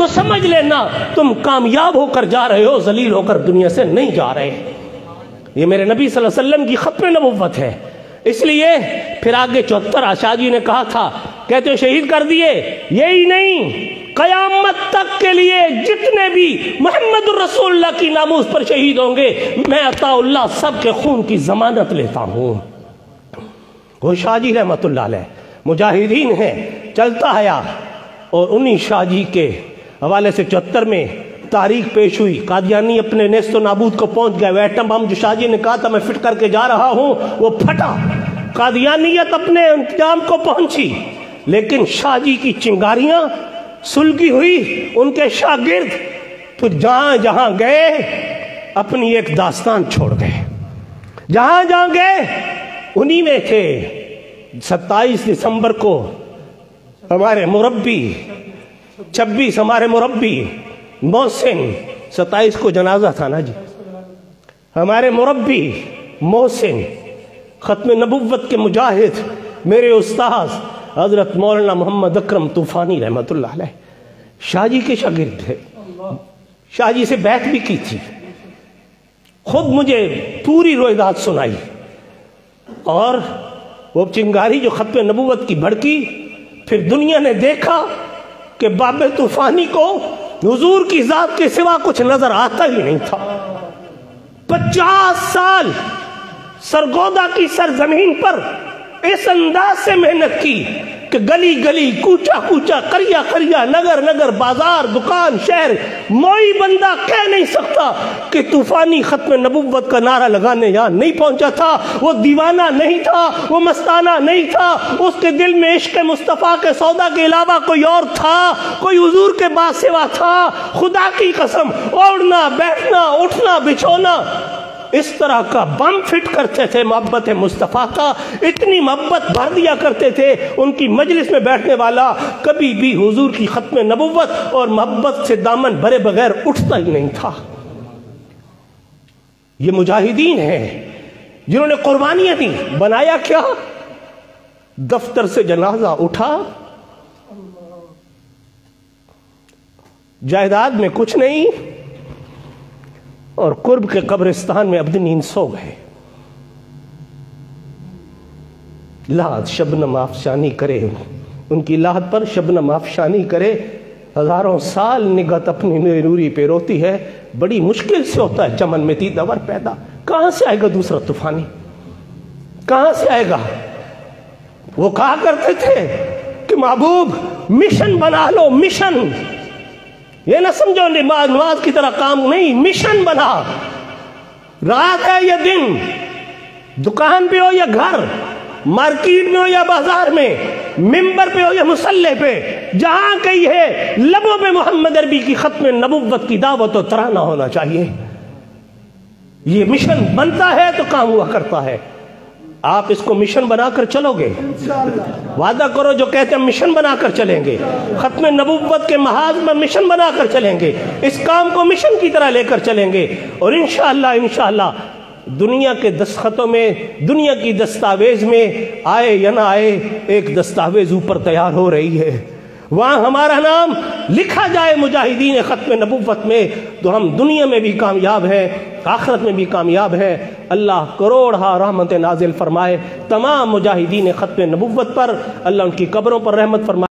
تو سمجھ لینا تم کامیاب ہو کر جا رہے ہو، ذلیل ہو کر دنیا سے نہیں جا رہے۔ یہ میرے نبی صلی اللہ علیہ وسلم کی ختم نبوت ہے۔ اس لیے پھر آگے 74 شاہ جی نے کہا تھا، کہتے ہو شہید کر دیے، یہی نہیں، قیامت تک کے لیے جتنے بھی محمد الرسول اللہ کی ناموس پر شہید ہوں گے، میں عطا اللہ سب کے خون کی ضمانت لیتا ہوں۔ وہ شاہ جی رحمت اللہ علیہ مجاہدین ہیں، چلتا آیا، اور انہی شاہ جی کے حوالے سے 74 میں تاریخ پیش ہوئی، قادیانی اپنے نیست و نابود کو پہنچ گئے۔ وہ ایٹم بم جو شاہ جی نے کہا تھا میں فٹ کر کے جا رہا ہوں، وہ پھٹا، قادیانیت اپنے انتظام کو پہنچی، لیکن شاہ جی کی چنگاریاں سلگی ہوئی۔ ان کے شاگرد پھر جہاں جہاں گئے اپنی ایک داستان چھوڑ گئے، جہاں جہاں گئے انہی میں تھے۔ 27 دسمبر کو ہمارے مربی، 26 ہمارے مربی محسن، 27 کو جنازہ تھا نا جی، ہمارے مربی محسن ختم نبوت کے مجاہد، میرے استاذ حضرت مولانا محمد اکرم طوفانی رحمت اللہ علیہ شاہ جی کے شاگرد تھے، شاہ جی سے بیعت بھی کی تھی، خود مجھے پوری روایات سنائی۔ اور وہ چنگاری جو ختم نبوت کی بھڑکی، پھر دنیا نے دیکھا کہ باب طوفانی کو حضور کی ذات کے سوا کچھ نظر آتا ہی نہیں تھا۔ 50 سال سرگودا کی سرزمین پر اس انداز سے محنت کی کہ گلی گلی، کوچا کوچا، قریہ قریہ، نگر نگر، بازار، دکان، شہر، موئی بندہ کہہ نہیں سکتا کہ طوفانی ختم نبوت کا نعرہ لگانے یہاں نہیں پہنچا تھا۔ وہ دیوانہ نہیں تھا، وہ مستانہ نہیں تھا، اس کے دل میں عشق مصطفیٰ کے سودا کے علاوہ کوئی اور تھا، کوئی حضور کے بعد سوا تھا۔ خدا کی قسم، اوڑھنا، بیٹھنا، اٹھنا، بچھونا، اس طرح کا بم فٹ کرتے تھے محبت مصطفیٰ کا، اتنی محبت بھر دیا کرتے تھے۔ ان کی مجلس میں بیٹھنے والا کبھی بھی حضور کی ختم نبوت اور محبت سے دامن بھرے بغیر اٹھتا ہی نہیں تھا۔ یہ مجاہدین ہیں جنہوں نے قربانیاں دی۔ بنایا کیا؟ دفتر سے جنازہ اٹھا، جائیداد میں کچھ نہیں، اور قرب کے قبرستان میں ابد نیند سو گئے۔ لحد شبنم آفشانی کرے، ان کی لحد پر شبنم آفشانی کرے، ہزاروں سال نگہت اپنی نوری پہ روتی ہے، بڑی مشکل سے ہوتا ہے چمن میں دیدور پیدا۔ کہاں سے آئے گا دوسرا طوفانی؟ کہاں سے آئے گا؟ وہ کہا کرتے تھے کہ محبوب مشن بنا لو، مشن، یہ نہ سمجھو نماز کی طرح کام نہیں، مشن بنا۔ رات ہے یا دن، دکان پہ ہو یا گھر، مارکیٹ میں ہو یا بازار میں، ممبر پہ ہو یا مصلی پہ، جہاں کہیں ہے لبوں پہ محمد عربی کی ختم نبوت کی دعوت و ترانہ ہونا چاہیے۔ یہ مشن بنتا ہے تو کام ہوا کرتا ہے۔ آپ اس کو مشن بنا کر چلو گے؟ وعدہ کرو جو کہتے ہیں مشن بنا کر چلیں گے، ختم نبوت کے محاذ میں مشن بنا کر چلیں گے، اس کام کو مشن کی طرح لے کر چلیں گے، اور انشاءاللہ دنیا کے دستخطوں میں، دنیا کی دستاویز میں آئے یا نہ آئے، ایک دستاویز اوپر تیار ہو رہی ہے، وہاں ہمارا نام لکھا جائے مجاہدین ختم نبوت میں، تو ہم دنیا میں بھی کامیاب ہیں، آخرت میں بھی کامیاب ہیں۔ اللہ کروڑہا رحمت نازل فرمائے تمام مجاہدین ختم نبوت پر، اللہ ان کی قبروں پر رحمت فرمائے۔